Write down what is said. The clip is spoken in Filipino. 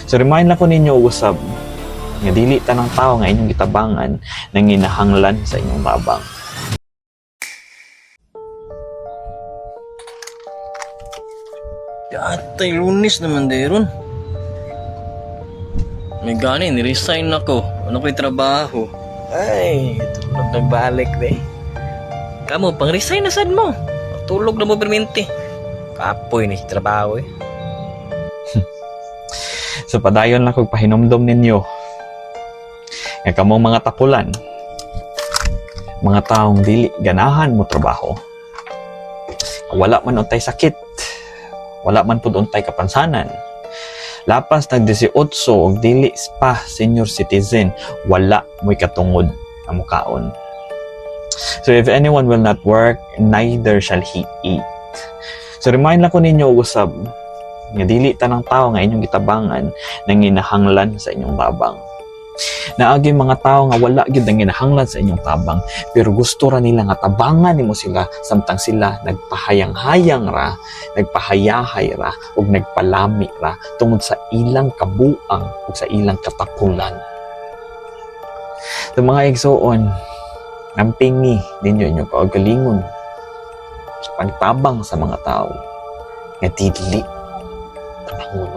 So remind lang ko ninyo usab nga dili tanang tao nga inyong gitabangan nang ginahanglan sa inyong tabang. Atay, Lunes naman deron. May gani, niresign ako. Ano ko'y trabaho? Ay, tulog nagbalik de. Kamu, pang-resign na sad mo. Tulog na mo perminti. Kapoy ni trabaho eh. So padayon lang kog pahinomdom ninyo nga kamong mga tapulan, mga taong dili ganahan mo trabaho, wala man untay sakit, wala man pud untay kapansanan, lapas nag 18 og dili pa senior citizen, wala mo'y katungod ang mukaon. So if anyone will not work, neither shall he eat. So remind lang ko ninyo usab nga dili tanang tao nga inyong gitabangan nang ginahanglan sa inyong tabang. Naagi mga tao nga wala gyud nang ginahanglan sa inyong tabang, pero gusto ra nila nga tabangan nimo sila samtang sila nagpahayang-hayang ra, nagpahayahay ra ug nagpalami ra tungod sa ilang kabuang ug sa ilang katapulan. So mga igsoon, nampingi ninyo inyong kaugalingon pagtabang sa mga tao nga dili panahon